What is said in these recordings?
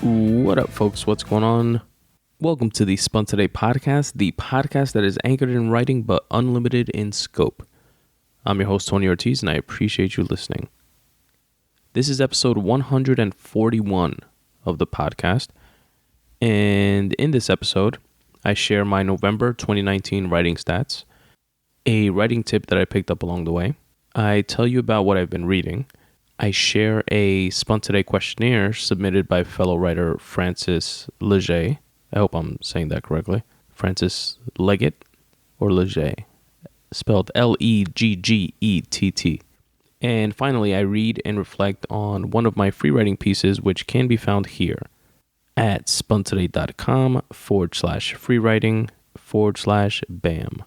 What up, folks? What's going on? Welcome to the Spun Today Podcast, the podcast that is anchored in writing but unlimited in scope. I'm your host, Tony Ortiz, and I appreciate you listening. This is episode 141 of the podcast, and in this episode, I share my November 2019 writing stats, a writing tip that I picked up along the way. I tell you about what I've been reading. I share a Spun Today questionnaire submitted by fellow writer Francis Leggett. I hope I'm saying that correctly. Francis Leggett or Leggett, spelled Leggett. And finally, I read and reflect on one of my free writing pieces, which can be found here at spuntoday.com/freewriting/bam.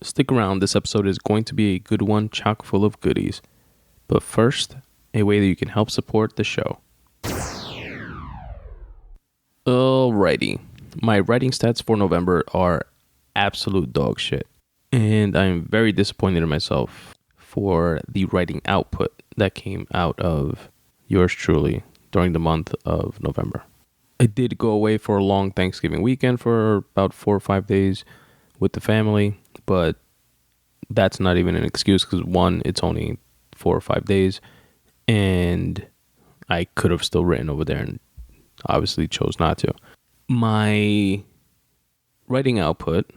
Stick around. This episode is going to be a good one, chock full of goodies. But first, a way that you can help support the show. Alrighty. My writing stats for November are absolute dog shit. And I'm very disappointed in myself for the writing output that came out of yours truly during the month of November. I did go away for a long Thanksgiving weekend for about 4 or 5 days with the family, but that's not even an excuse because one, it's only 4 or 5 days, and I could have still written over there and obviously chose not to. My writing output,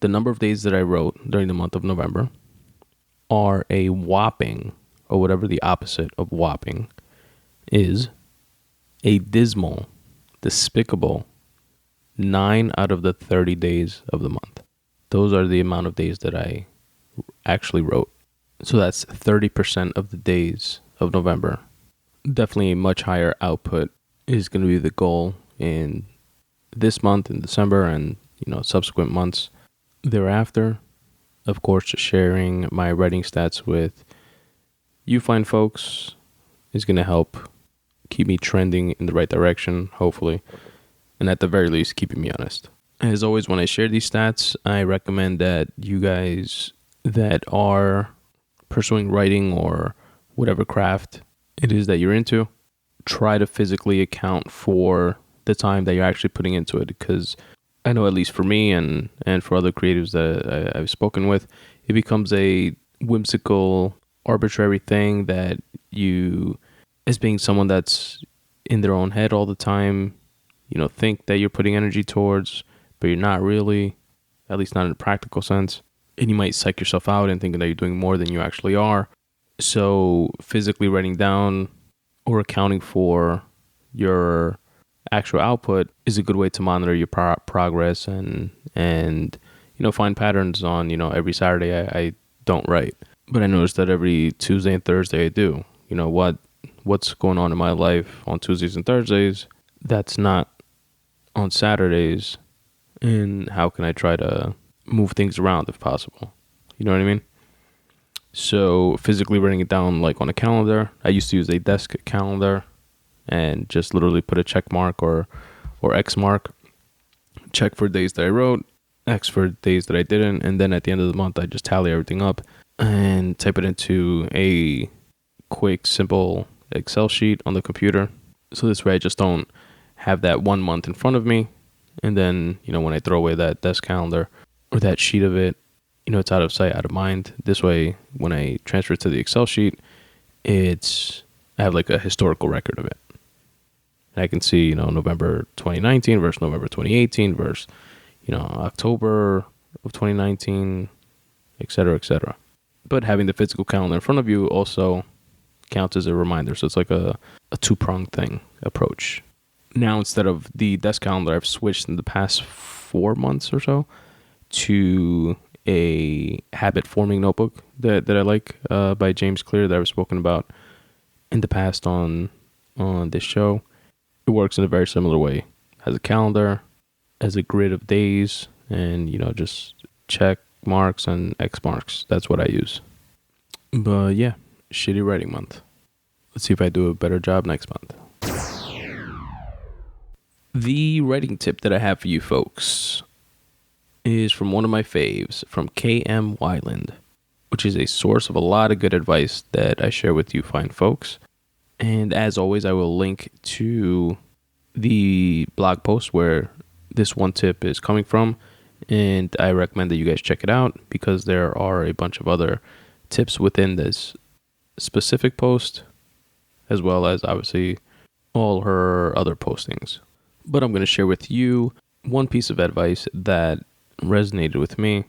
the number of days that I wrote during the month of November, are a whopping, or whatever the opposite of whopping is, a dismal, despicable 9 out of the 30 days of the month. Those are the amount of days that I actually wrote. So that's 30% of the days of November. Definitely a much higher output is going to be the goal in this month, in December, and subsequent months thereafter. Of course, just sharing my writing stats with you fine folks is going to help keep me trending in the right direction, hopefully, and at the very least, keeping me honest. As always, when I share these stats, I recommend that you guys that are pursuing writing or whatever craft it is that you're into, try to physically account for the time that you're actually putting into it, because I know, at least for me and for other creatives that I've spoken with, it becomes a whimsical, arbitrary thing that you, as being someone that's in their own head all the time, think that you're putting energy towards, but you're not really, at least not in a practical sense. And you might psych yourself out and thinking that you're doing more than you actually are. So physically writing down or accounting for your actual output is a good way to monitor your progress and find patterns on, every Saturday I don't write, but I notice that every Tuesday and Thursday I do. What's going on in my life on Tuesdays and Thursdays that's not on Saturdays, and how can I try to move things around if possible? You know what I mean? So physically writing it down like on a calendar. I used to use a desk calendar and just literally put a check mark or X mark. Check for days that I wrote, X for days that I didn't, and then at the end of the month I just tally everything up and type it into a quick, simple Excel sheet on the computer. So this way I just don't have that 1 month in front of me, and then when I throw away that desk calendar or that sheet of it, it's out of sight, out of mind. This way, when I transfer it to the Excel sheet, I have like a historical record of it. And I can see, November 2019 versus November 2018 versus, October of 2019, et cetera, et cetera. But having the physical calendar in front of you also counts as a reminder. So it's like a two-pronged approach. Now, instead of the desk calendar, I've switched in the past 4 months or so to a habit-forming notebook that I like by James Clear that I've spoken about in the past on this show. It works in a very similar way. It has a calendar, has a grid of days, and just check marks and X marks. That's what I use. But yeah, shitty writing month. Let's see if I do a better job next month. The writing tip that I have for you folks is from one of my faves, from K.M. Weiland, which is a source of a lot of good advice that I share with you fine folks. And as always, I will link to the blog post where this one tip is coming from, and I recommend that you guys check it out because there are a bunch of other tips within this specific post, as well as obviously all her other postings. But I'm going to share with you one piece of advice that resonated with me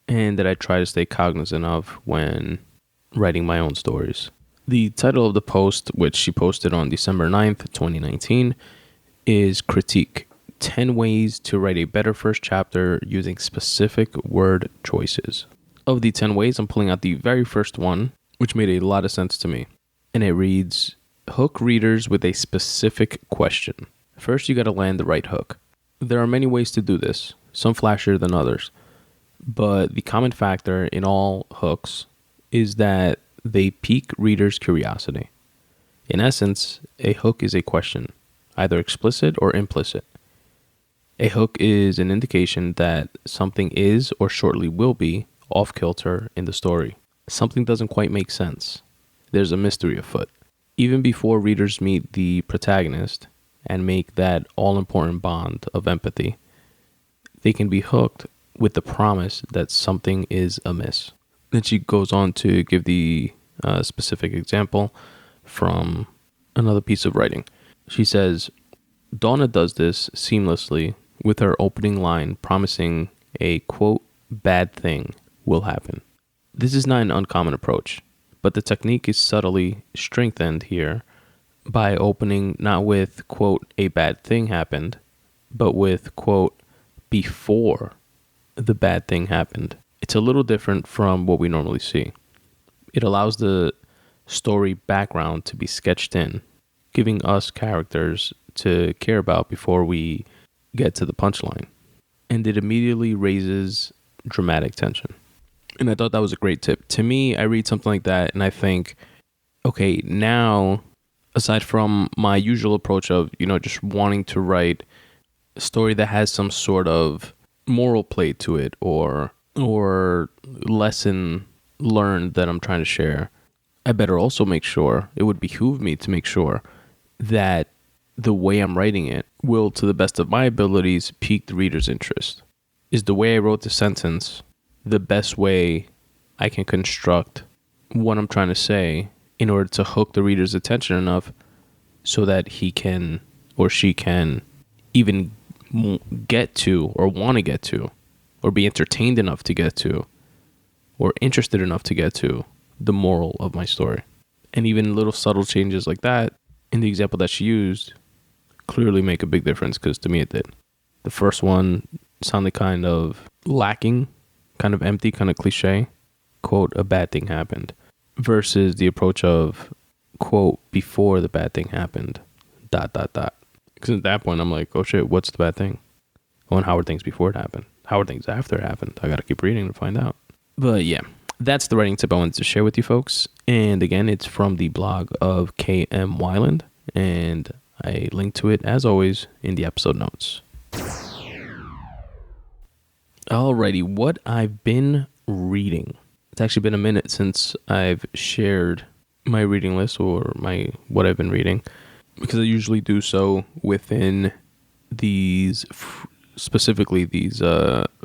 and that I try to stay cognizant of when writing my own stories. The title of the post, which she posted on December 9th, 2019, is Critique: 10 Ways to Write a Better First Chapter Using Specific Word Choices. Of the 10 ways, I'm pulling out the very first one, which made a lot of sense to me. And it reads, hook readers with a specific question. First, you got to land the right hook. There are many ways to do this, some flashier than others. But the common factor in all hooks is that they pique readers' curiosity. In essence, a hook is a question, either explicit or implicit. A hook is an indication that something is or shortly will be off kilter in the story. Something doesn't quite make sense. There's a mystery afoot. Even before readers meet the protagonist and make that all-important bond of empathy, they can be hooked with the promise that something is amiss. Then she goes on to give the specific example from another piece of writing. She says, Donna does this seamlessly with her opening line promising a, quote, bad thing will happen. This is not an uncommon approach, but the technique is subtly strengthened here by opening not with, quote, a bad thing happened, but with, quote, before the bad thing happened. It's a little different from what we normally see. It allows the story background to be sketched in, giving us characters to care about before we get to the punchline. And it immediately raises dramatic tension. And I thought that was a great tip. To me, I read something like that and I think, okay, now, aside from my usual approach of, just wanting to write a story that has some sort of moral play to it or lesson learned that I'm trying to share, I better also make sure, it would behoove me to make sure that the way I'm writing it will, to the best of my abilities, pique the reader's interest. Is the way I wrote the sentence the best way I can construct what I'm trying to say in order to hook the reader's attention enough so that he can or she can even get to or want to get to or be entertained enough to get to or interested enough to get to the moral of my story. And even little subtle changes like that in the example that she used clearly make a big difference, because to me it did. The first one sounded kind of lacking, kind of empty, kind of cliche. Quote, a bad thing happened. Versus the approach of, quote, before the bad thing happened, ... Because at that point I'm like, oh shit, what's the bad thing? Oh, and how are things before it happened? How are things after it happened? I gotta keep reading to find out. But yeah, that's the writing tip I wanted to share with you folks. And again, it's from the blog of K.M. Weiland, and I link to it, as always, in the episode notes. Alrighty, what I've been reading. It's actually been a minute since I've shared my reading list or what I've been reading, because I usually do so within these, specifically these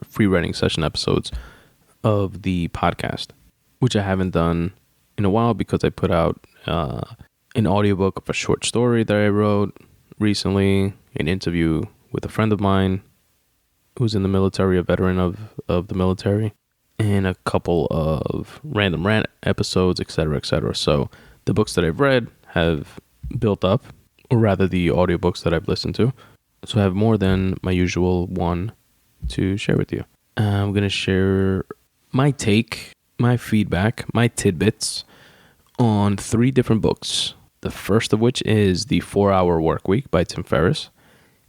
free writing session episodes of the podcast, which I haven't done in a while because I put out an audiobook of a short story that I wrote recently, an interview with a friend of mine who's in the military, a veteran of the military, and a couple of random rant episodes, etc., etc. So the books that I've read have built up, or rather the audiobooks that I've listened to. So I have more than my usual one to share with you. I'm going to share my take, my feedback, my tidbits on 3 different books. The first of which is The 4-Hour Workweek by Tim Ferriss.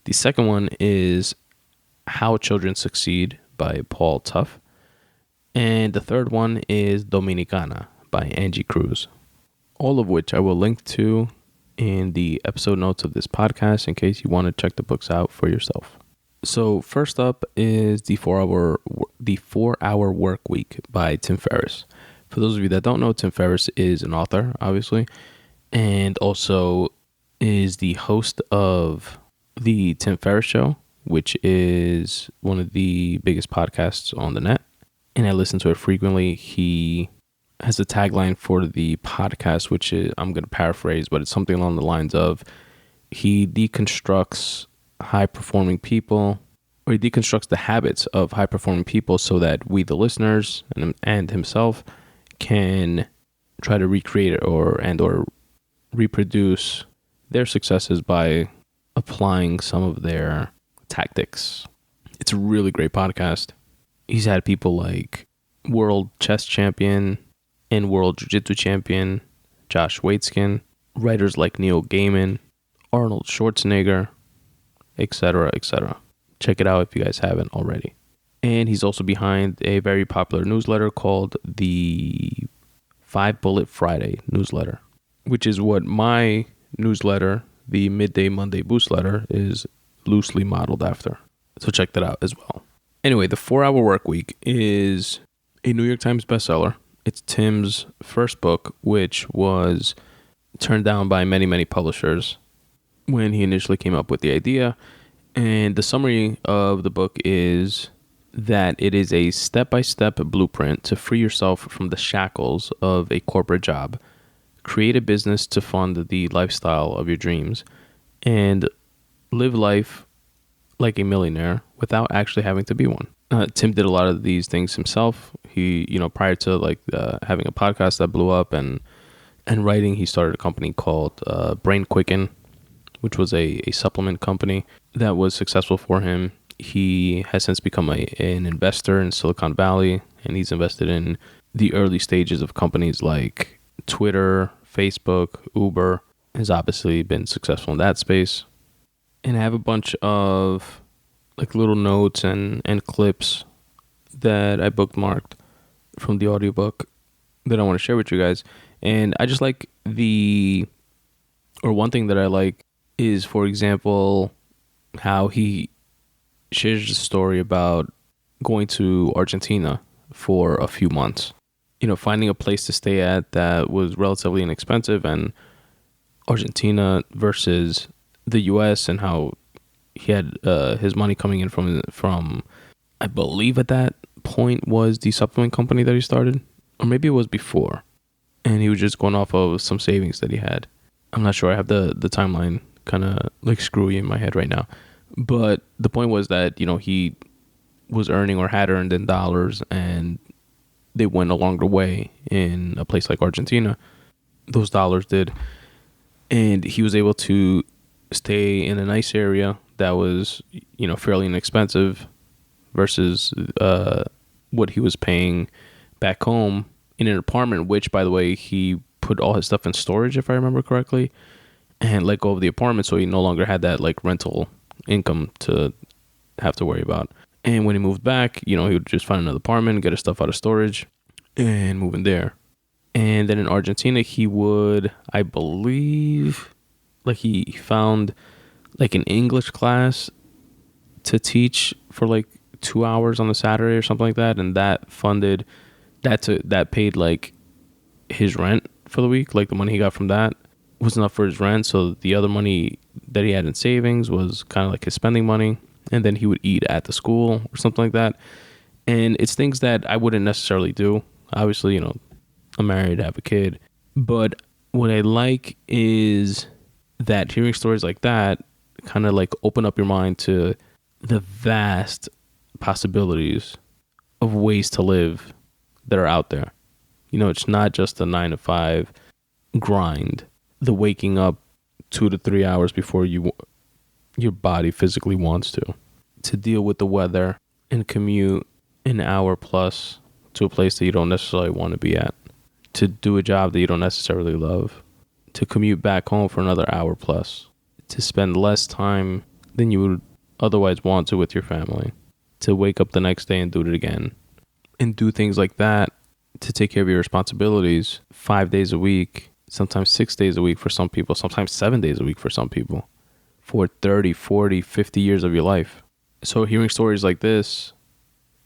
The second one is How Children Succeed by Paul Tough. And the third one is Dominicana by Angie Cruz. All of which I will link to in the episode notes of this podcast in case you want to check the books out for yourself. So first up is The 4-Hour Workweek by Tim Ferriss. For those of you that don't know, Tim Ferriss is an author, obviously, and also is the host of the Tim Ferriss Show, which is one of the biggest podcasts on the net, and I listen to it frequently. He has a tagline for the podcast, which is, I'm going to paraphrase, but it's something along the lines of, he deconstructs high-performing people, or he deconstructs the habits of high-performing people so that we, the listeners, and himself, can try to recreate it or reproduce their successes by applying some of their tactics. It's a really great podcast. He's had people like world chess champion and world jiu-jitsu champion Josh Waitzkin, writers like Neil Gaiman, Arnold Schwarzenegger, etc., etc. Check it out if you guys haven't already. And he's also behind a very popular newsletter called the 5 Bullet Friday newsletter, which is what my newsletter, the Midday Monday Boost letter, is loosely modeled after. So check that out as well. Anyway, the 4-Hour Workweek is a New York Times bestseller. It's Tim's first book, which was turned down by many, many publishers when he initially came up with the idea. And the summary of the book is that it is a step-by-step blueprint to free yourself from the shackles of a corporate job, create a business to fund the lifestyle of your dreams, and live life like a millionaire without actually having to be one. Tim did a lot of these things himself. He, prior to having a podcast that blew up and writing, he started a company called Brain Quicken, which was a supplement company that was successful for him. He has since become an investor in Silicon Valley, and he's invested in the early stages of companies like Twitter, Facebook, Uber. Has obviously been successful in that space. And I have a bunch of little notes and clips that I bookmarked from the audiobook that I want to share with you guys. And I just one thing that I like is, for example, how he shares the story about going to Argentina for a few months. Finding a place to stay at that was relatively inexpensive, and Argentina versus the U.S. and how he had his money coming in from I believe at that point was the supplement company that he started, or maybe it was before, and he was just going off of some savings that he had. I'm not sure. I have the timeline kind of screwy in my head right now, but the point was that he was earning or had earned in dollars, and they went a longer way in a place like Argentina. Those dollars did, and he was able to stay in a nice area that was fairly inexpensive versus what he was paying back home in an apartment, which, by the way, he put all his stuff in storage, if I remember correctly, and let go of the apartment, so he no longer had that rental income to have to worry about. And when he moved back, he would just find another apartment, get his stuff out of storage, and move in there. And then in Argentina, he would, I believe, he found an English class to teach for 2 hours on the Saturday or something like that, and that funded that paid his rent for the week. The money he got from that was enough for his rent, so the other money that he had in savings was kind of his spending money, and then he would eat at the school or something like that. And it's things that I wouldn't necessarily do. Obviously, I'm married, I have a kid, but what I like is that hearing stories like that kind of open up your mind to the vast possibilities of ways to live that are out there. It's not just a 9-to-5 grind, the waking up 2 to 3 hours before your body physically wants to deal with the weather and commute an hour plus to a place that you don't necessarily want to be at, to do a job that you don't necessarily love, to commute back home for another hour plus, to spend less time than you would otherwise want to with your family, to wake up the next day and do it again, and do things like that to take care of your responsibilities 5 days a week, sometimes 6 days a week for some people, sometimes 7 days a week for some people, for 30, 40, 50 years of your life. So hearing stories like this,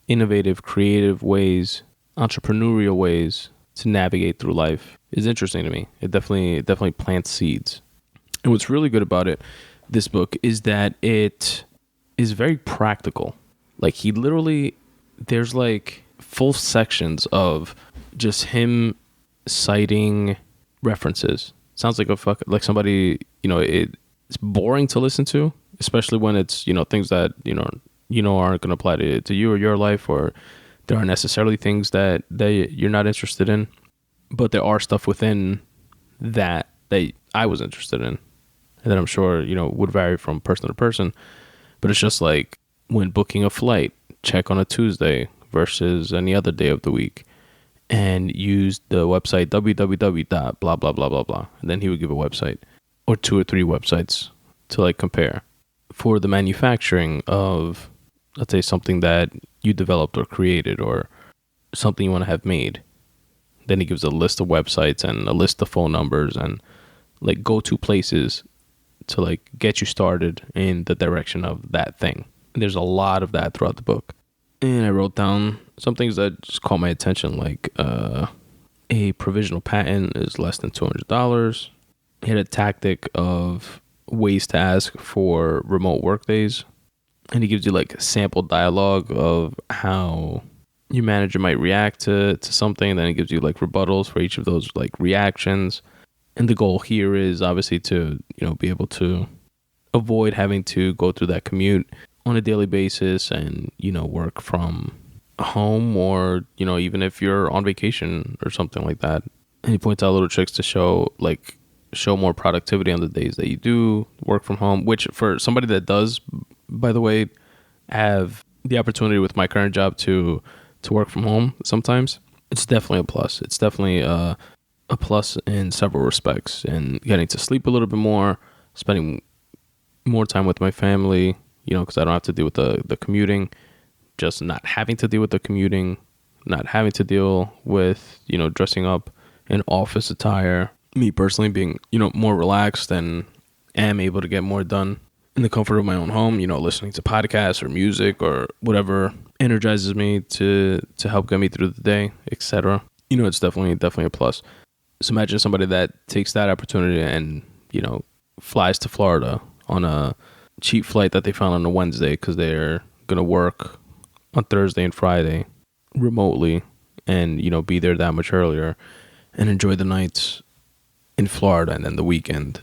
innovative, creative ways, entrepreneurial ways to navigate through life is interesting to me. It definitely plants seeds. And what's really good about it, this book is that it is very practical. Like he literally, there's like full sections of just him citing references. Sounds like like somebody, it's boring to listen to, especially when it's, things that, aren't going to apply to you or your life, or there aren't necessarily things that you're not interested in. But there are stuff within that I was interested in, and that I'm sure, would vary from person to person. But it's just like when booking a flight, check on a Tuesday versus any other day of the week, and use the website www. blah, blah, blah, blah, blah. And then he would give a website or 2 or 3 websites to like compare. For the manufacturing of, let's say, something that you developed or created or something you want to have made, then he gives a list of websites and a list of phone numbers and like go-to places to like get you started in the direction of that thing. And there's a lot of that throughout the book. And I wrote down some things that just caught my attention, like a provisional patent is less than $200. He had a tactic of ways to ask for remote work days. And he gives you like a sample dialogue of how your manager might react to something. And then he gives you like rebuttals for each of those like reactions. And the goal here is obviously to, be able to avoid having to go through that commute on a daily basis and, work from home, or, even if you're on vacation or something like that. And he points out little tricks to show more productivity on the days that you do work from home, which for somebody that does, by the way, have the opportunity with my current job to work from home sometimes, it's definitely a plus. It's definitely a plus in several respects, and getting to sleep a little bit more, spending more time with my family, because I don't have to deal with the commuting, just not having to deal with the commuting, not having to deal with, dressing up in office attire, me personally being, more relaxed and am able to get more done in the comfort of my own home, listening to podcasts or music or whatever energizes me to help get me through the day, etc. It's definitely a plus. So imagine somebody that takes that opportunity and, flies to Florida on a cheap flight that they found on a Wednesday because they're going to work on Thursday and Friday remotely and, be there that much earlier and enjoy the nights in Florida and then the weekend,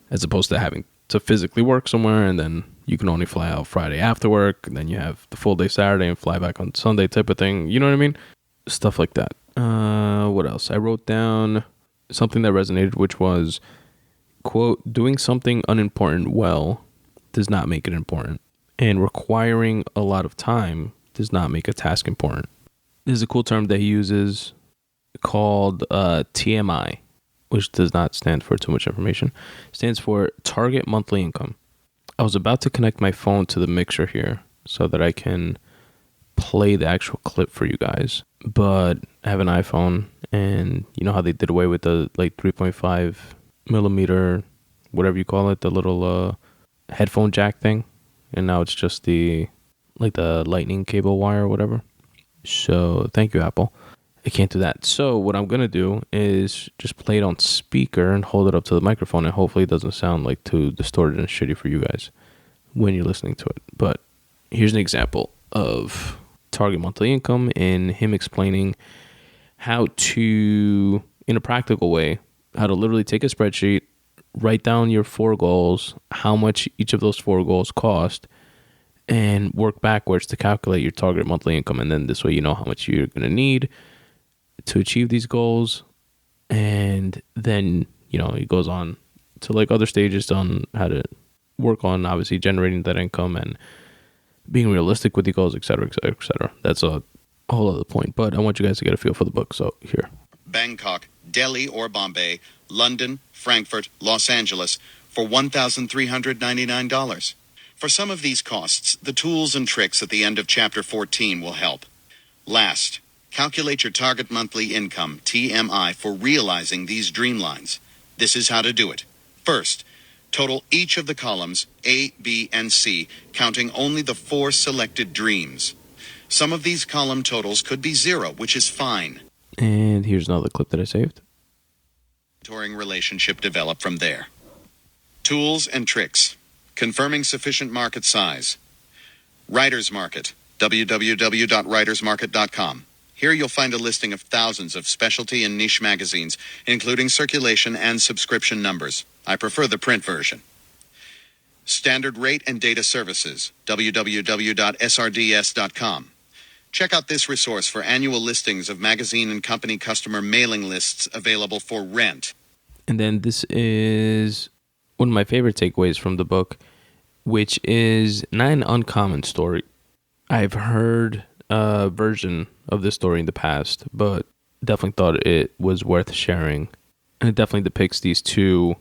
as opposed to having to physically work somewhere and then you can only fly out Friday after work and then you have the full day Saturday and fly back on Sunday type of thing. You know what I mean? Stuff like that. What else? I wrote down something that resonated, which was, quote, doing something unimportant well does not make it important, and requiring a lot of time does not make a task important. There's a cool term that he uses called TMI, which does not stand for too much information. It stands for target monthly income. I was about to connect my phone to the mixer here so that I can play the actual clip for you guys, but I have an iPhone, and you know how they did away with the like 3.5 millimeter, whatever you call it, the little headphone jack thing, and now it's just the lightning cable wire or whatever. So thank you, Apple. I can't do that. So what I'm gonna do is just play it on speaker and hold it up to the microphone, and hopefully it doesn't sound like too distorted and shitty for you guys when you're listening to it. But here's an example of target monthly income and him explaining how to, in a practical way, how to literally take a spreadsheet, write down your 4 goals, how much each of those 4 goals cost, and work backwards to calculate your target monthly income. And then this way you know how much you're going to need to achieve these goals. And then, it goes on to like other stages on how to work on obviously generating that income and being realistic with the goals, et cetera, et cetera, et cetera. That's a whole other point, but I want you guys to get a feel for the book. So here. Bangkok, Delhi or Bombay, London, Frankfurt, Los Angeles for $1,399. For some of these costs, the tools and tricks at the end of Chapter 14 will help. Last, calculate your target monthly income, TMI, for realizing these dreamlines. This is how to do it. First, total each of the columns, A, B, and C, counting only the 4 selected dreams. Some of these column totals could be 0, which is fine. And here's another clip that I saved. Mentoring relationship develop from there. Tools and tricks. Confirming sufficient market size. Writer's Market. www.writersmarket.com. Here you'll find a listing of thousands of specialty and niche magazines, including circulation and subscription numbers. I prefer the print version. Standard Rate and Data Services. www.srds.com. Check out this resource for annual listings of magazine and company customer mailing lists available for rent. And then this is one of my favorite takeaways from the book, which is not an uncommon story. I've heard a version of this story in the past, but definitely thought it was worth sharing. And it definitely depicts these two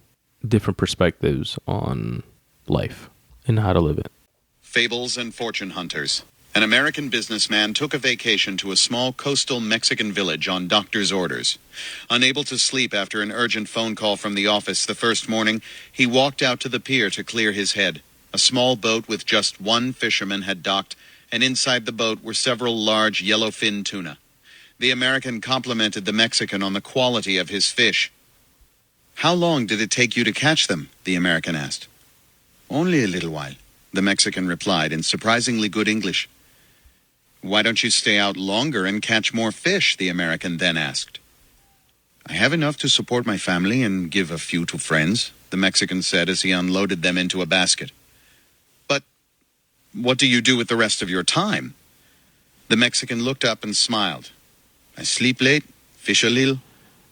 different perspectives on life and how to live it. Fables and Fortune Hunters. An American businessman took a vacation to a small coastal Mexican village on doctor's orders. Unable to sleep after an urgent phone call from the office the first morning, he walked out to the pier to clear his head. A small boat with just one fisherman had docked, and inside the boat were several large yellowfin tuna. The American complimented the Mexican on the quality of his fish. "How long did it take you to catch them?" the American asked. "Only a little while," the Mexican replied in surprisingly good English. "Why don't you stay out longer and catch more fish?" the American then asked. "I have enough to support my family and give a few to friends," the Mexican said as he unloaded them into a basket. "But what do you do with the rest of your time?" The Mexican looked up and smiled. "I sleep late, fish a little,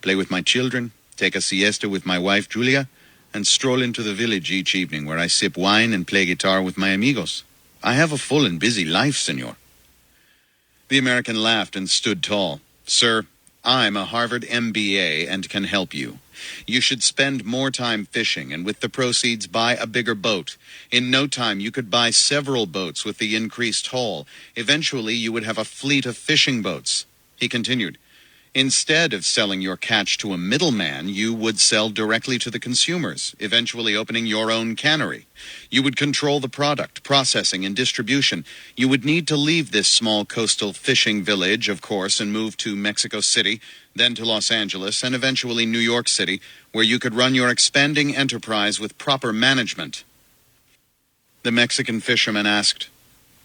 play with my children, take a siesta with my wife Julia, and stroll into the village each evening where I sip wine and play guitar with my amigos. I have a full and busy life, senor." The American laughed and stood tall. "Sir, I'm a Harvard MBA and can help you. You should spend more time fishing and with the proceeds buy a bigger boat. In no time you could buy several boats with the increased haul. Eventually you would have a fleet of fishing boats." He continued, "Instead of selling your catch to a middleman, you would sell directly to the consumers, eventually opening your own cannery. You would control the product, processing, and distribution. You would need to leave this small coastal fishing village, of course, and move to Mexico City, then to Los Angeles, and eventually New York City, where you could run your expanding enterprise with proper management." The Mexican fisherman asked,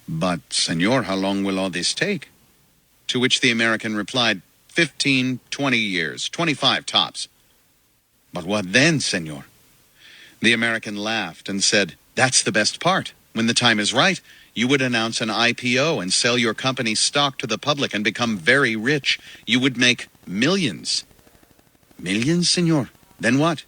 "But, senor, how long will all this take?" To which the American replied, 15, 20 years, 25 tops. "But what then, senor?" The American laughed and said, "That's the best part. When the time is right, you would announce an IPO and sell your company's stock to the public and become very rich. You would make millions." "Millions, senor? Then what?"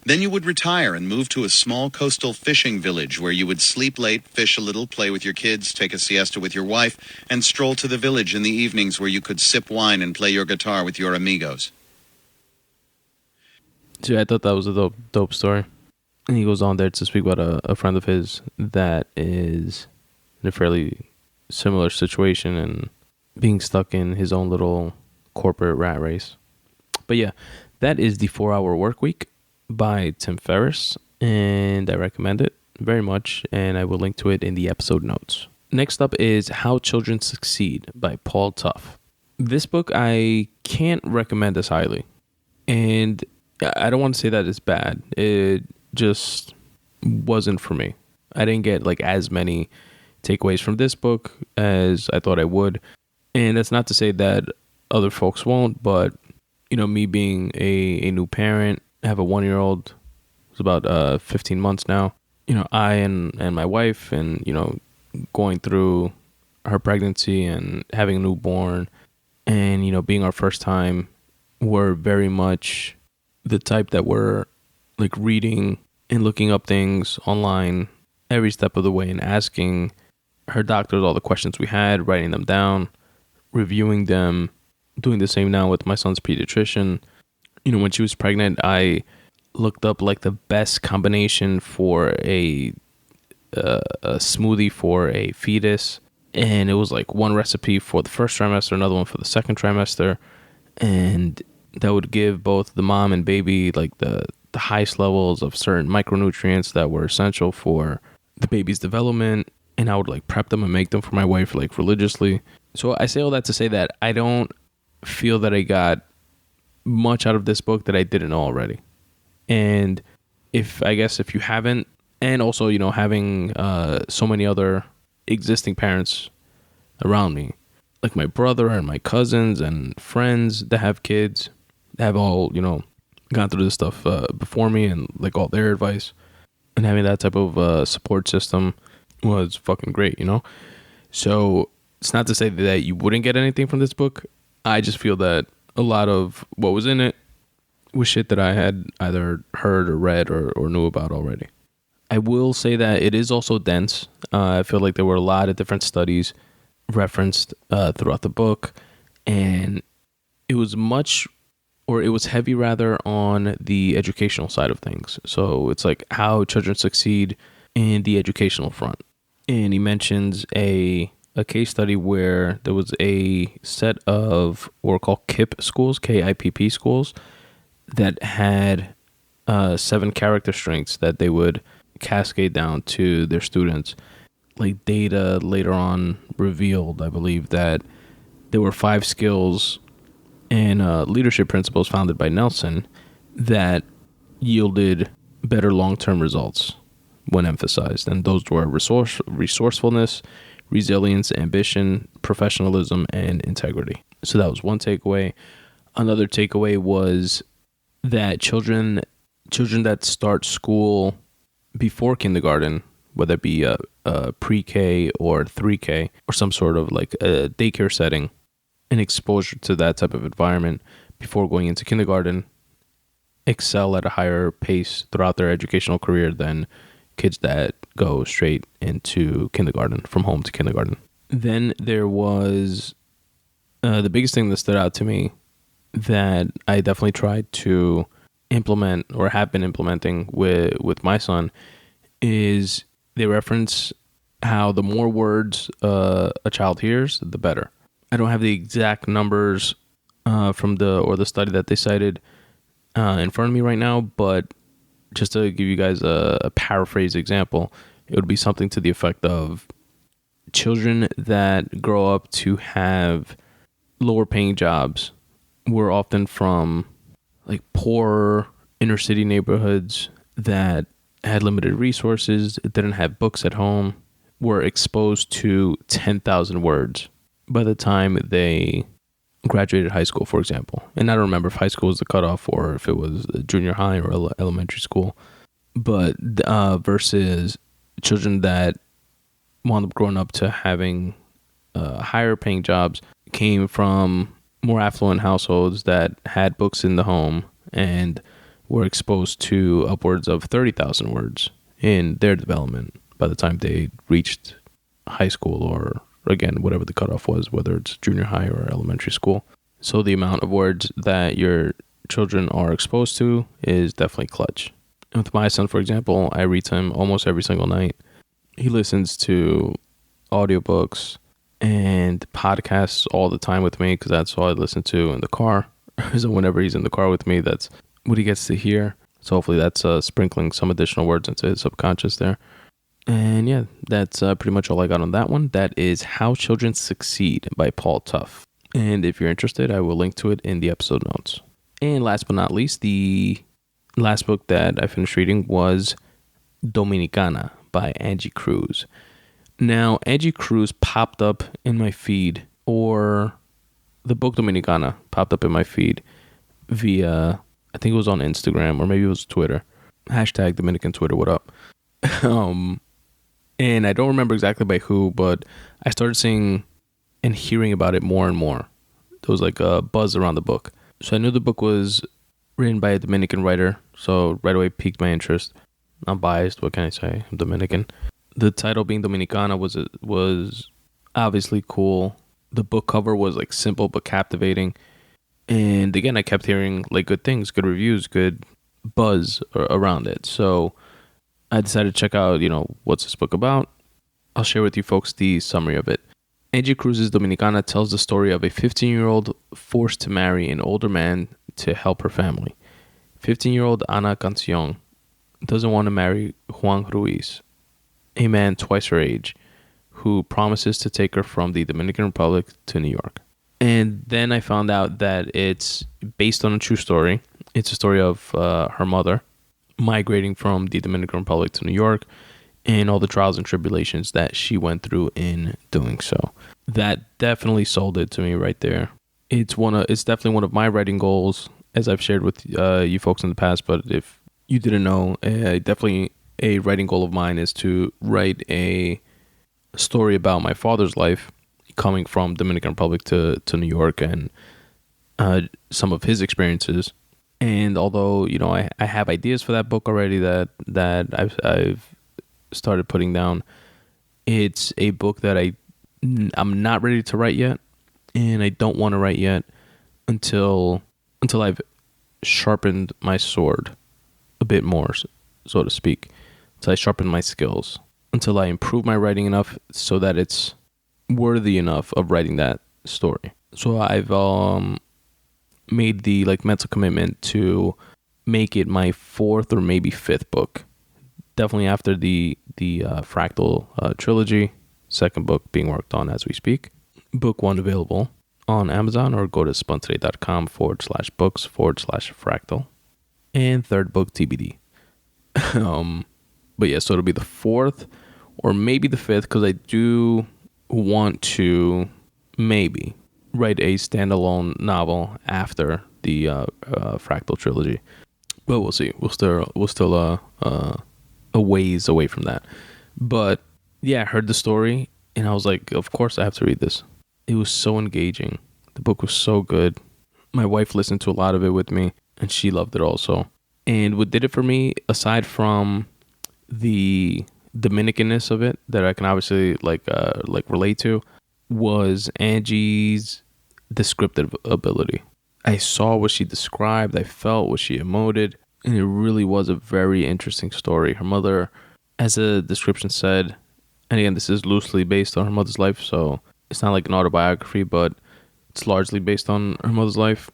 "Then you would retire and move to a small coastal fishing village where you would sleep late, fish a little, play with your kids, take a siesta with your wife, and stroll to the village in the evenings where you could sip wine and play your guitar with your amigos." So I thought that was a dope story. And he goes on there to speak about a friend of his that is in a fairly similar situation and being stuck in his own little corporate rat race. But yeah, that is The 4-Hour Workweek by Tim Ferriss, and I recommend it very much, and I will link to it in the episode notes. Next up is How Children Succeed by Paul Tough. This book I can't recommend as highly, and I don't want to say that it's bad. It just wasn't for me. I didn't get like as many takeaways from this book as I thought I would, and that's not to say that other folks won't, but you know, me being a new parent, I have a 1-year-old. It's about 15 months now. You know, I and my wife, and you know, going through her pregnancy and having a newborn, and you know, being our first time, we're very much the type that we're like reading and looking up things online every step of the way and asking her doctors all the questions we had, writing them down, reviewing them, doing the same now with my son's pediatrician. You know, when she was pregnant, I looked up like the best combination for a smoothie for a fetus, and it was like one recipe for the first trimester, another one for the second trimester, and that would give both the mom and baby like the highest levels of certain micronutrients that were essential for the baby's development. And I would like prep them and make them for my wife like religiously. So I say all that to say that I don't feel that I got much out of this book that I didn't know already. And if you haven't, and also, having so many other existing parents around me, like my brother and my cousins and friends that have kids, that have all, gone through this stuff before me, and like all their advice, and having that type of support system was fucking great, So it's not to say that you wouldn't get anything from this book. I just feel that a lot of what was in it was shit that I had either heard or read or knew about already. I will say that it is also dense. I feel like there were a lot of different studies referenced throughout the book, and it was heavy rather on the educational side of things. So it's like how children succeed in the educational front. And he mentions a case study where there was a set of what are called KIPP schools, KIPP schools, that had 7 character strengths that they would cascade down to their students. Like data later on revealed, I believe, that there were 5 skills and leadership principles founded by Nelson that yielded better long-term results when emphasized. And those were resourcefulness, resilience, ambition, professionalism, and integrity. So that was one takeaway. Another takeaway was that children that start school before kindergarten, whether it be a pre-K or 3K or some sort of like a daycare setting, and exposure to that type of environment before going into kindergarten, excel at a higher pace throughout their educational career than kids that go straight into kindergarten, from home to kindergarten. Then there was the biggest thing that stood out to me that I definitely tried to implement or have been implementing with my son is they reference how the more words a child hears, the better. I don't have the exact numbers from the study that they cited in front of me right now, but just to give you guys a paraphrase example, it would be something to the effect of children that grow up to have lower paying jobs were often from like poor inner city neighborhoods that had limited resources, didn't have books at home, were exposed to 10,000 words by the time they graduated high school, for example. And I don't remember if high school was the cutoff or if it was junior high or elementary school. But versus children that wound up growing up to having higher paying jobs, came from more affluent households that had books in the home and were exposed to upwards of 30,000 words in their development by the time they reached high school, or again, whatever the cutoff was, whether it's junior high or elementary school. So the amount of words that your children are exposed to is definitely clutch. With my son, for example, I read to him almost every single night. He listens to audiobooks and podcasts all the time with me because that's all I listen to in the car. So whenever he's in the car with me, that's what he gets to hear. So hopefully that's sprinkling some additional words into his subconscious there. And yeah, that's pretty much all I got on that one. That is How Children Succeed by Paul Tough. And if you're interested, I will link to it in the episode notes. And last but not least, the last book that I finished reading was Dominicana by Angie Cruz. Now, Angie Cruz popped up in my feed, or the book Dominicana popped up in my feed via, I think it was on Instagram, or maybe it was Twitter. Hashtag Dominican Twitter, what up? And I don't remember exactly by who, but I started seeing and hearing about it more and more. There was like a buzz around the book. So I knew the book was written by a Dominican writer, so right away piqued my interest. I'm biased, what can I say? I'm Dominican. The title being Dominicana was obviously cool. The book cover was like simple but captivating. And again, I kept hearing like good things, good reviews, good buzz around it. So I decided to check out, what's this book about. I'll share with you folks the summary of it. Angie Cruz's Dominicana tells the story of a 15-year-old forced to marry an older man to help her family. 15-year-old Ana Cancion doesn't want to marry Juan Ruiz, a man twice her age, who promises to take her from the Dominican Republic to New York. And then I found out that it's based on a true story. It's a story of her mother, migrating from the Dominican Republic to New York and all the trials and tribulations that she went through in doing so. That definitely sold it to me right there. It's definitely one of my writing goals, as I've shared with you folks in the past. But if you didn't know, definitely a writing goal of mine is to write a story about my father's life coming from Dominican Republic to New York, and some of his experiences. And although, I have ideas for that book already that I've started putting down, it's a book that I'm not ready to write yet, and I don't want to write yet until I've sharpened my sword a bit more, so to speak, until I sharpen my skills, until I improve my writing enough so that it's worthy enough of writing that story. So I've made the mental commitment to make it my fourth or maybe fifth book. Definitely after the FRACTAL trilogy, second book being worked on as we speak. Book one available on Amazon, or go to spuntoday.com/books/fractal. And third book TBD. But yeah, so it'll be the fourth or maybe the fifth, because I do want to maybe write a standalone novel after the FRACTAL trilogy. But we'll see. We're still a ways away from that. But yeah, I heard the story and I was like, of course I have to read this. It was so engaging. The book was so good. My wife listened to a lot of it with me and she loved it also. And what did it for me, aside from the Dominicanness of it that I can obviously relate to, was Angie's descriptive ability. I saw what she described, I felt what she emoted, and it really was a very interesting story. Her mother, as the description said, and again, this is loosely based on her mother's life, so it's not like an autobiography, but it's largely based on her mother's life.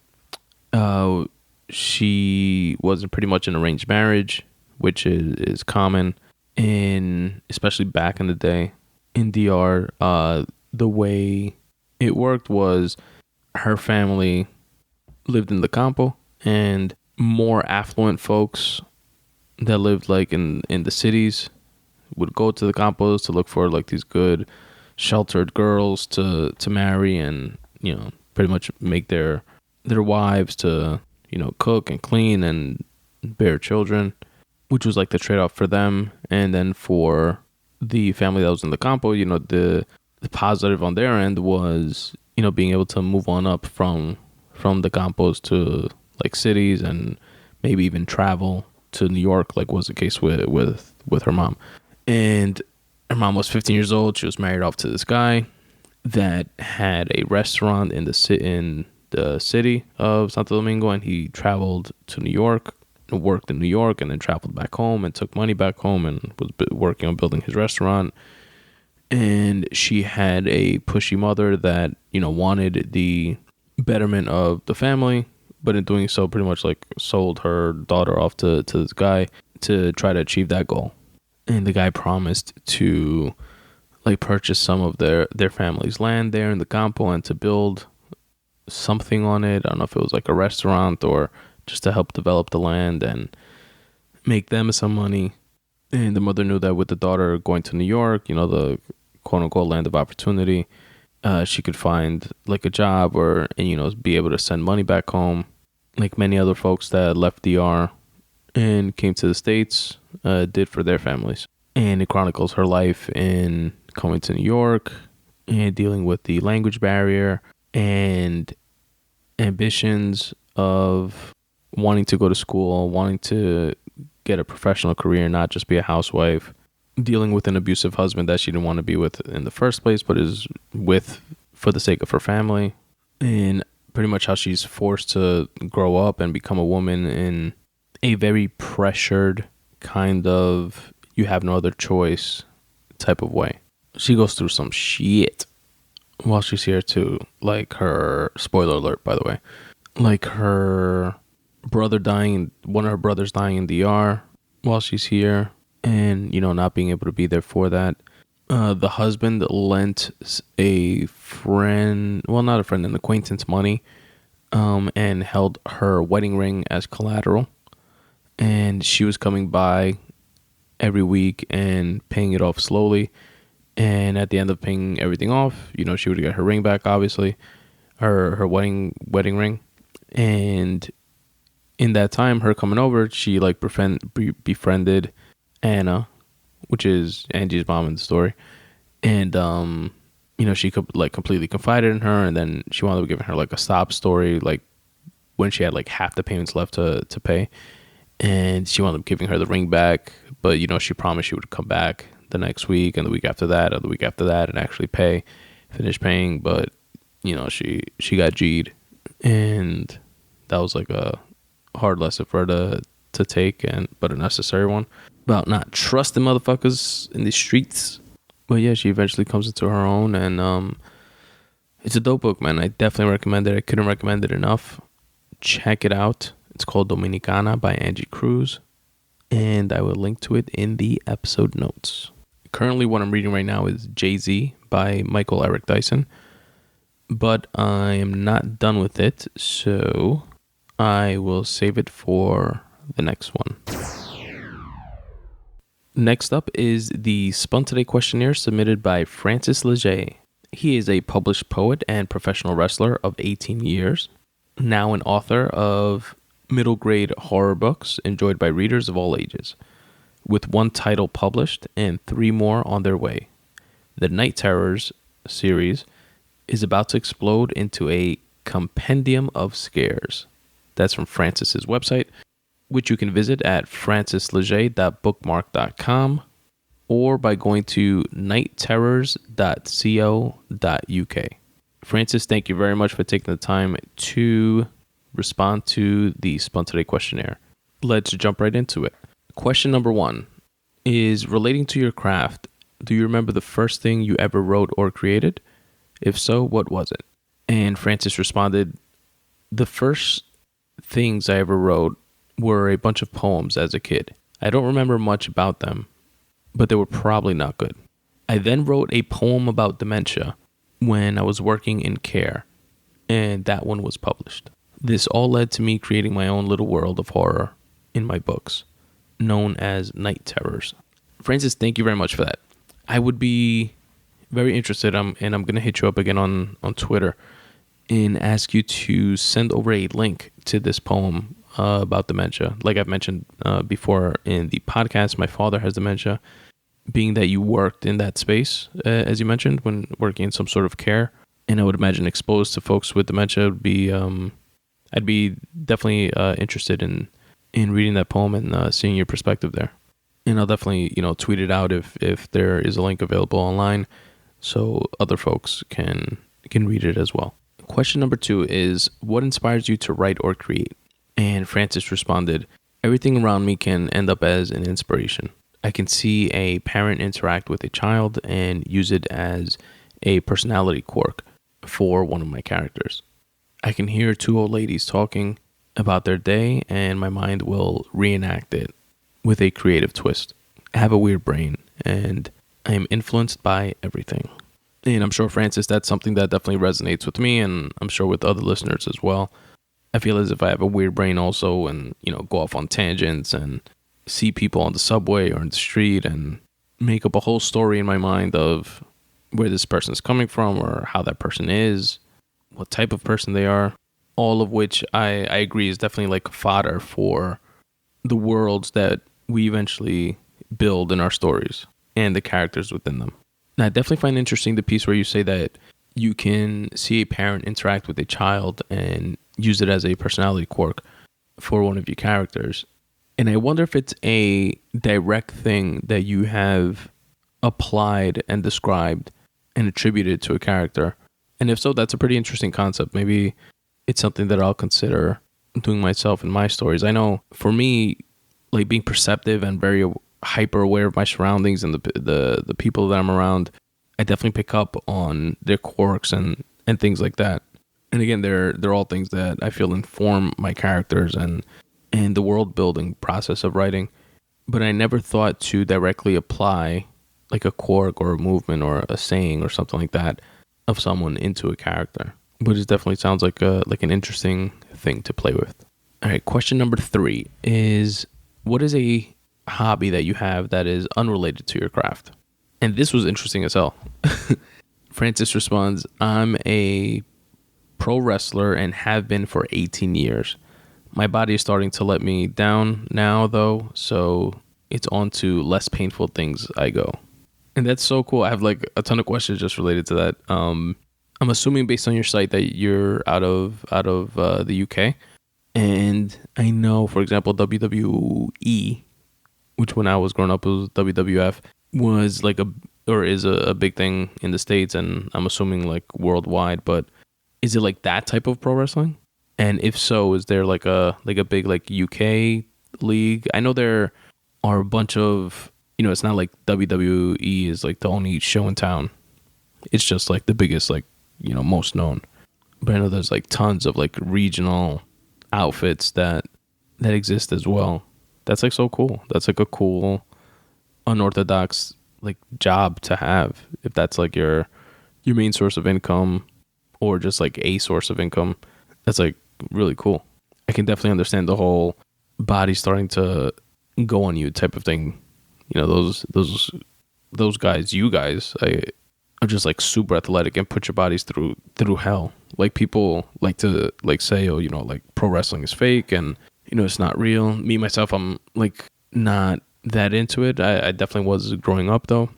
She was pretty much an arranged marriage, which is common, especially back in the day in DR. The way it worked was her family lived in the campo, and more affluent folks that lived in the cities would go to the campos to look for these good sheltered girls to marry, and pretty much make their wives to cook and clean and bear children, which was the trade-off for them. And then for the family that was in the campo, the positive on their end was being able to move on up from the campos to cities, and maybe even travel to New York, was the case with her mom. And her mom was 15 years old. She was married off to this guy that had a restaurant in the city of Santo Domingo, and he traveled to New York and worked in New York, and then traveled back home and took money back home and was working on building his restaurant. And she had a pushy mother that wanted the betterment of the family, but in doing so pretty much sold her daughter off to this guy to try to achieve that goal. And the guy promised to purchase some of their family's land there in the campo and to build something on it. I don't know if it was a restaurant or just to help develop the land and make them some money. And the mother knew that with the daughter going to New York, the quote unquote land of opportunity, she could find a job and be able to send money back home, like many other folks that left DR and came to the States did for their families. And it chronicles her life in coming to New York and dealing with the language barrier and ambitions of wanting to go to school, wanting to get a professional career, not just be a housewife, dealing with an abusive husband that she didn't want to be with in the first place, but is with for the sake of her family, and pretty much how she's forced to grow up and become a woman in a very pressured kind of you have no other choice type of way. She goes through some shit while she's here too, her, spoiler alert by the way, her brother dying, one of her brothers dying in DR while she's here, and not being able to be there for that. The husband lent a friend, well, not a friend, an acquaintance money, and held her wedding ring as collateral. and she was coming by every week and paying it off slowly. And at the end of paying everything off, she would get her ring back, obviously, her wedding ring. And in that time, her coming over, she like befriended Anna, which is Angie's mom in the story. And she could like completely confided in her, and then she wound up giving her like a sob story, like when she had like half the payments left to pay. And she wound up giving her the ring back, but she promised she would come back the next week and the week after that or the week after that and actually finish paying. But she got G'd, and that was like a hard lesson for her to take, but a necessary one, about not trusting motherfuckers in the streets. But yeah, she eventually comes into her own, and it's a dope book, man. I definitely recommend it. I couldn't recommend it enough. Check it out. It's called Dominicana by Angie Cruz, and I will link to it in the episode notes. Currently, what I'm reading right now is Jay-Z by Michael Eric Dyson, but I am not done with it, so I will save it for the next one. Next up is the Spun Today Questionnaire submitted by Francis Leggett. He is a published poet and professional wrestler of 18 years, now an author of middle grade horror books enjoyed by readers of all ages, with one title published and 3 more on their way. The Night Terrors series is about to explode into a compendium of scares. That's from Francis's website, which you can visit at francisleggett.bookmark.com or by going to nightterrors.co.uk. Francis, thank you very much for taking the time to respond to the Spun Today questionnaire. Let's jump right into it. Question number 1 is relating to your craft. Do you remember the first thing you ever wrote or created? If so, what was it? And Francis responded, the first things I ever wrote were a bunch of poems as a kid. I don't remember much about them, but they were probably not good. I then wrote a poem about dementia when I was working in care, and that one was published. This all led to me creating my own little world of horror in my books, known as Night Terrors. Francis, thank you very much for that. I would be very interested, and I'm going to hit you up again on Twitter and ask you to send over a link to this poem about dementia. Like I've mentioned before in the podcast, my father has dementia. Being that you worked in that space, as you mentioned, when working in some sort of care, and I would imagine exposed to folks with dementia, would be I'd be definitely interested in reading that poem and seeing your perspective there. And I'll definitely tweet it out if there is a link available online, so other folks can read it as well. Question number 2 is, what inspires you to write or create? And Francis responded, everything around me can end up as an inspiration. I can see a parent interact with a child and use it as a personality quirk for one of my characters. I can hear 2 old ladies talking about their day, and my mind will reenact it with a creative twist. I have a weird brain, and I am influenced by everything. And I'm sure, Francis, that's something that definitely resonates with me, and I'm sure with other listeners as well. I feel as if I have a weird brain also, and go off on tangents and see people on the subway or in the street and make up a whole story in my mind of where this person is coming from or how that person is, what type of person they are, all of which I agree is definitely like fodder for the worlds that we eventually build in our stories and the characters within them. And I definitely find interesting the piece where you say that you can see a parent interact with a child and use it as a personality quirk for one of your characters. And I wonder if it's a direct thing that you have applied and described and attributed to a character. And if so, that's a pretty interesting concept. Maybe it's something that I'll consider doing myself in my stories. I know for me, like being perceptive and very hyper aware of my surroundings and the people that I'm around, I definitely pick up on their quirks and things like that. And again, they're all things that I feel inform my characters and the world building process of writing. But I never thought to directly apply like a quirk or a movement or a saying or something like that of someone into a character. But it definitely sounds like an interesting thing to play with. All right, question number 3 is, what is a hobby that you have that is unrelated to your craft? And this was interesting as hell. Francis responds, I'm a pro wrestler and have been for 18 years. My body is starting to let me down now, though, so it's on to less painful things I go. And that's so cool. I have like a ton of questions just related to that. I'm assuming based on your site that you're out of the UK. And I know, for example, WWE, which when I was growing up was WWF, was like is a big thing in the States, and I'm assuming like worldwide. But is it like that type of pro wrestling? And if so, is there like a big like UK league? I know there are a bunch of, it's not like WWE is like the only show in town. It's just like the biggest, like, most known. But I know there's like tons of like regional outfits that exist as well. That's like so cool. That's like a cool unorthodox like job to have, if that's like your main source of income or just like a source of income. That's like really cool. I can definitely understand the whole body starting to go on you type of thing. Those guys, you guys, are just like super athletic and put your bodies through hell. Like people like to like say, like pro wrestling is fake and it's not real. Me myself, I'm like not that into it. I definitely was growing up though,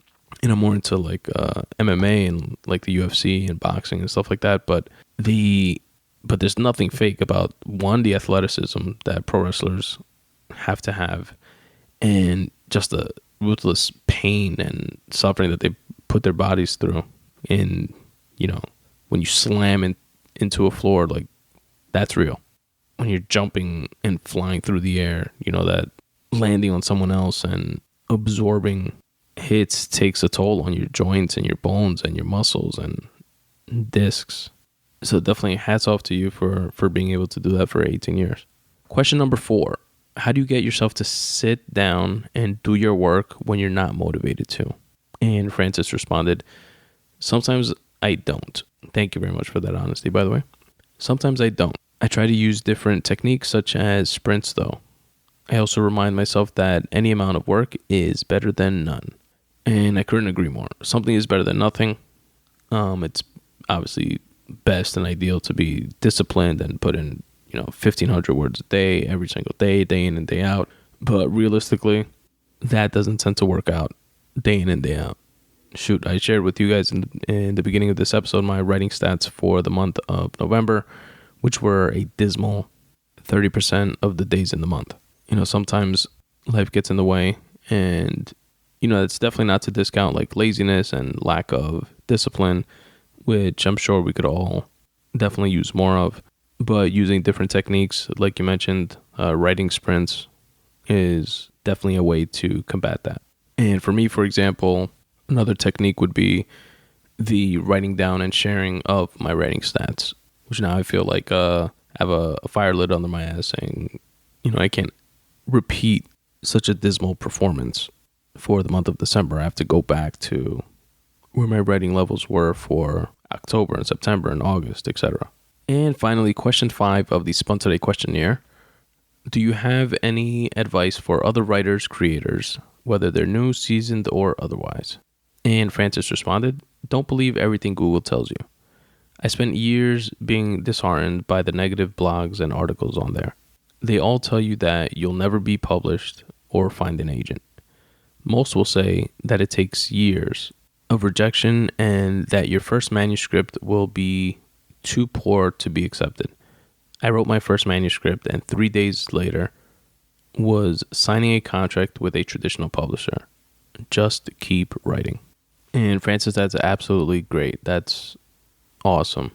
and I'm more into like MMA and like the UFC and boxing and stuff like that. But there's nothing fake about the athleticism that pro wrestlers have to have, and just the ruthless pain and suffering that they put their bodies through. And when you slam into a floor, like that's real. When you're jumping and flying through the air, that landing on someone else and absorbing hits takes a toll on your joints and your bones and your muscles and discs. So definitely hats off to you for being able to do that for 18 years. Question number 4. How do you get yourself to sit down and do your work when you're not motivated to? And Francis responded, sometimes I don't. Thank you very much for that honesty, by the way. Sometimes I don't. I try to use different techniques such as sprints though. I also remind myself that any amount of work is better than none. And I couldn't agree more. Something is better than nothing. It's obviously best and ideal to be disciplined and put in, 1,500 words a day, every single day in and day out. But realistically, that doesn't tend to work out day in and day out. Shoot, I shared with you guys in the beginning of this episode my writing stats for the month of November, which were a dismal 30% of the days in the month. Sometimes life gets in the way, and it's definitely not to discount like laziness and lack of discipline, which I'm sure we could all definitely use more of. But using different techniques, like you mentioned, writing sprints is definitely a way to combat that. And for me, for example, another technique would be the writing down and sharing of my writing stats, which now I feel like I have a fire lit under my ass saying, I can't repeat such a dismal performance for the month of December. I have to go back to where my writing levels were for October and September and August, etc. And finally, question 5 of the Spun Today Questionnaire. Do you have any advice for other writers, creators, whether they're new, seasoned, or otherwise? And Francis responded, don't believe everything Google tells you. I spent years being disheartened by the negative blogs and articles on there. They all tell you that you'll never be published or find an agent. Most will say that it takes years of rejection and that your first manuscript will be too poor to be accepted. I wrote my first manuscript and 3 days later was signing a contract with a traditional publisher. Just keep writing. And Francis, that's absolutely great. That's awesome.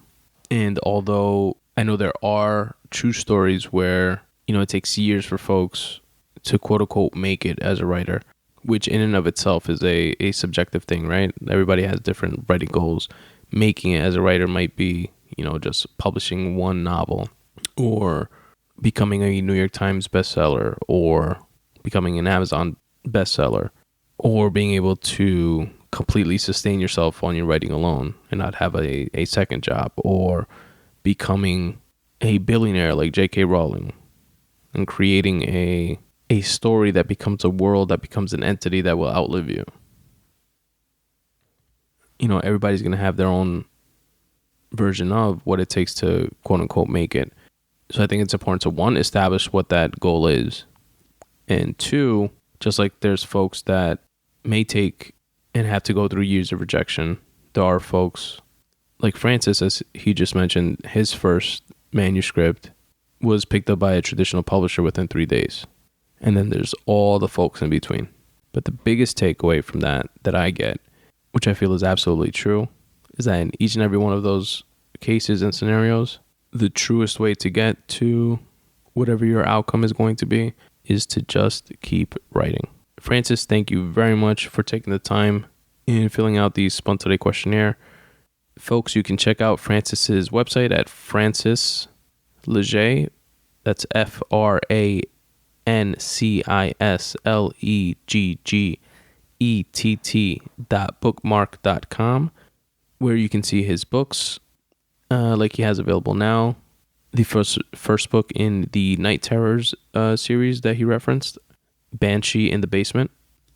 And although I know there are true stories where, it takes years for folks to quote unquote make it as a writer, which in and of itself is a subjective thing, right? Everybody has different writing goals. Making it as a writer might be, just publishing one novel or becoming a New York Times bestseller or becoming an Amazon bestseller or being able to completely sustain yourself on your writing alone and not have a second job, or becoming a billionaire like J.K. Rowling and creating a a story that becomes a world, that becomes an entity that will outlive you. You know, everybody's going to have their own version of what it takes to quote unquote make it. So I think it's important to, one, establish what that goal is. And two, just like there's folks that may take and have to go through years of rejection, there are folks like Francis, as he just mentioned, his first manuscript was picked up by a traditional publisher within 3 days. And then there's all the folks in between. But the biggest takeaway from that I get, which I feel is absolutely true, is that in each and every one of those cases and scenarios, the truest way to get to whatever your outcome is going to be is to just keep writing. Francis, thank you very much for taking the time in filling out the Spun Today questionnaire. Folks, you can check out Francis's website at Francis Leggett. That's FRANCISLEGGETT.bookmark.com, where you can see his books like he has available now. The first book in the Night Terrors series that he referenced, Banshee in the Basement,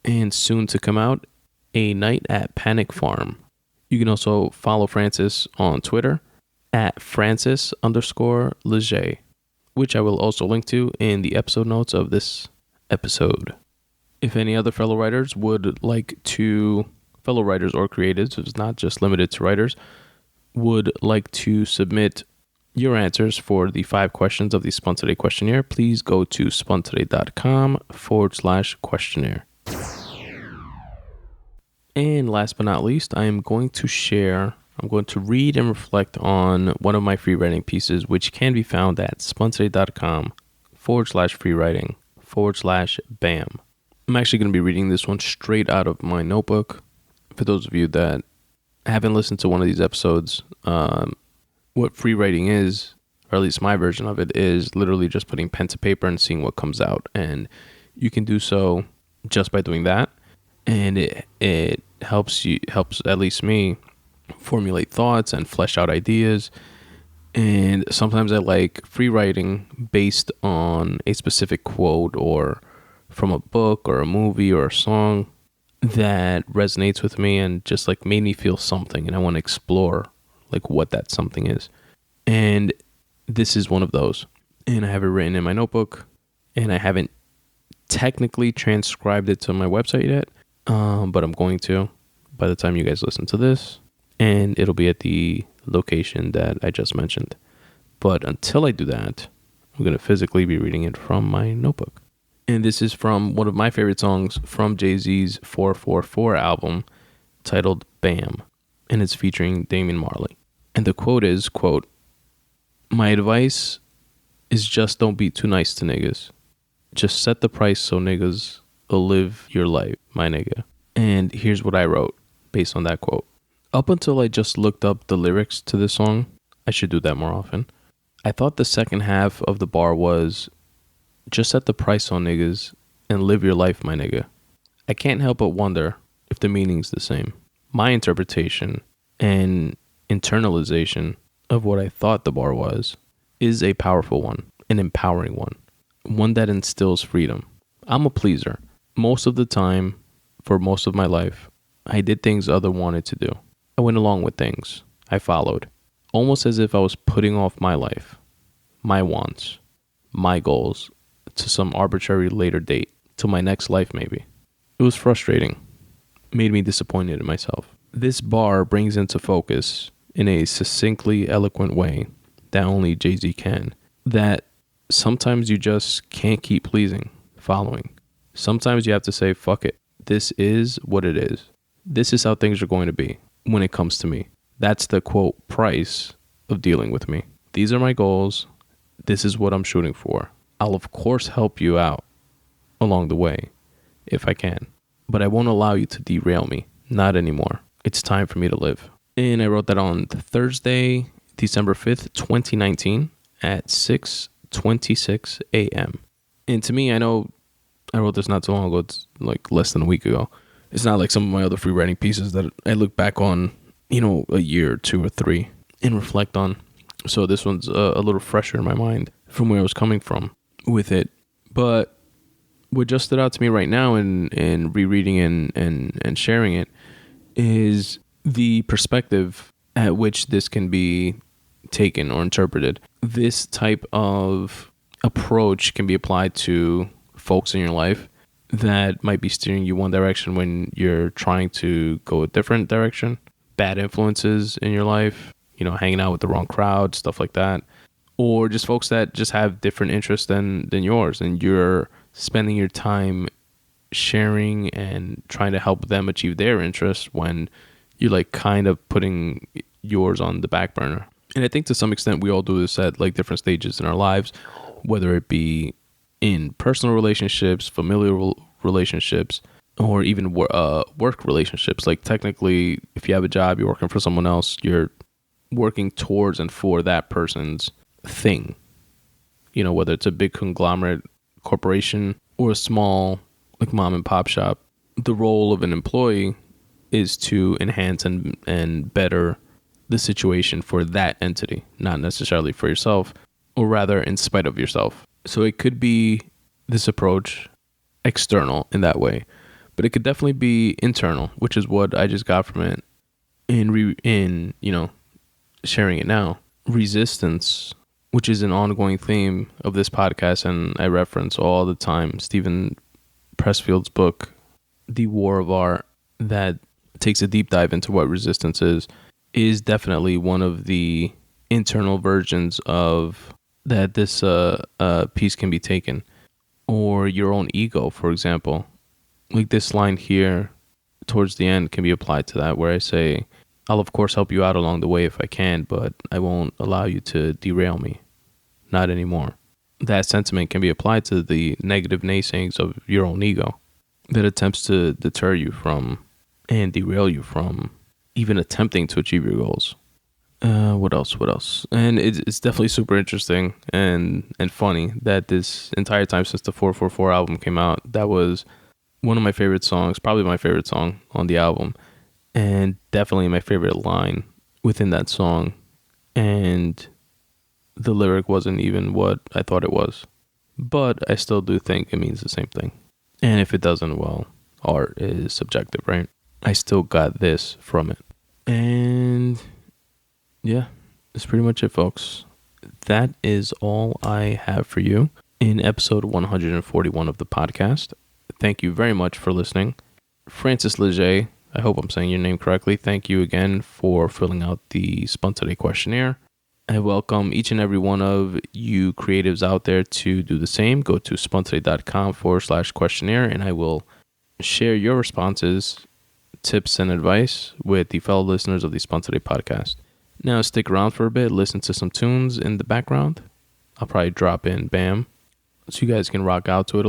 and soon to come out, A Night at Panic Farm. You can also follow Francis on Twitter at Francis_Leggett, which I will also link to in the episode notes of this episode. If any other fellow writers would like to, fellow writers or creatives, it's not just limited to writers, would like to submit your answers for the 5 questions of the Spun Today questionnaire, please go to spuntoday.com/questionnaire. And last but not least, I'm going to read and reflect on one of my free writing pieces, which can be found at spuntoday.com/freewriting/bam. I'm actually going to be reading this one straight out of my notebook. For those of you that haven't listened to one of these episodes, what free writing is, or at least my version of it, is literally just putting pen to paper and seeing what comes out. And you can do so just by doing that. And it helps at least me formulate thoughts and flesh out ideas. And sometimes I like free writing based on a specific quote or from a book or a movie or a song that resonates with me and just like made me feel something, and I want to explore like what that something is. And this is one of those. And I have it written in my notebook, and I haven't technically transcribed it to my website yet, but I'm going to by the time you guys listen to this, and it'll be at the location that I just mentioned. But until I do that, I'm going to physically be reading it from my notebook. And this is from one of my favorite songs from Jay-Z's 444 album, titled Bam, and it's featuring Damian Marley. And the quote is, quote, "My advice is just don't be too nice to niggas. Just set the price so niggas will live your life, my nigga." And here's what I wrote based on that quote. Up until I just looked up the lyrics to this song, I should do that more often, I thought the second half of the bar was, "Just set the price on niggas and live your life, my nigga." I can't help but wonder if the meaning's the same. My interpretation and internalization of what I thought the bar was is a powerful one, an empowering one that instills freedom. I'm a pleaser. Most of the time, for most of my life, I did things others wanted to do. I went along with things. I followed, almost as if I was putting off my life, my wants, my goals, to some arbitrary later date, to my next life maybe. It was frustrating, made me disappointed in myself. This bar brings into focus, in a succinctly eloquent way that only Jay-Z can, that sometimes you just can't keep pleasing, following. Sometimes you have to say, fuck it. This is what it is. This is how things are going to be when it comes to me. That's the, quote, price of dealing with me. These are my goals. This is what I'm shooting for. I'll, of course, help you out along the way if I can, but I won't allow you to derail me. Not anymore. It's time for me to live. And I wrote that on Thursday, December 5th, 2019 at 6:26 a.m. And to me, I know I wrote this not too long ago. It's like less than a week ago. It's not like some of my other free writing pieces that I look back on, a year or 2 or 3 and reflect on. So this one's a little fresher in my mind from where I was coming from with it. But what just stood out to me right now in rereading and sharing it is the perspective at which this can be taken or interpreted. This type of approach can be applied to folks in your life that might be steering you one direction when you're trying to go a different direction. Bad influences in your life, hanging out with the wrong crowd, stuff like that. Or just folks that just have different interests than yours, and you're spending your time sharing and trying to help them achieve their interests when you're like kind of putting yours on the back burner. And I think to some extent we all do this at like different stages in our lives, whether it be in personal relationships, familial relationships, or even work relationships. Like technically, if you have a job, you're working for someone else, you're working towards and for that person's thing. Whether it's a big conglomerate corporation or a small like mom and pop shop, the role of an employee is to enhance and better the situation for that entity, not necessarily for yourself, or rather in spite of yourself. So it could be this approach external in that way, but it could definitely be internal, which is what I just got from it in sharing it now. Resistance, which is an ongoing theme of this podcast, and I reference all the time Stephen Pressfield's book, The War of Art, that takes a deep dive into what resistance is definitely one of the internal versions of that this piece can be taken. Or your own ego, for example. Like this line here towards the end can be applied to that, where I say, I'll of course help you out along the way if I can, but I won't allow you to derail me. Not anymore. That sentiment can be applied to the negative naysayings of your own ego that attempts to deter you from and derail you from even attempting to achieve your goals. What else? And it's definitely super interesting and funny that this entire time since the 444 album came out, that was one of my favorite songs, probably my favorite song on the album, and definitely my favorite line within that song. And the lyric wasn't even what I thought it was, but I still do think it means the same thing. And if it doesn't, well, art is subjective, right? I still got this from it. And yeah, that's pretty much it, folks. That is all I have for you in episode 141 of the podcast. Thank you very much for listening. Francis Leggett, I hope I'm saying your name correctly. Thank you again for filling out the Spun Today questionnaire. I welcome each and every one of you creatives out there to do the same. Go to spuntoday.com/questionnaire, and I will share your responses, tips, and advice with the fellow listeners of the Spun Today podcast. Now stick around for a bit, listen to some tunes in the background. I'll probably drop in BAM so you guys can rock out to it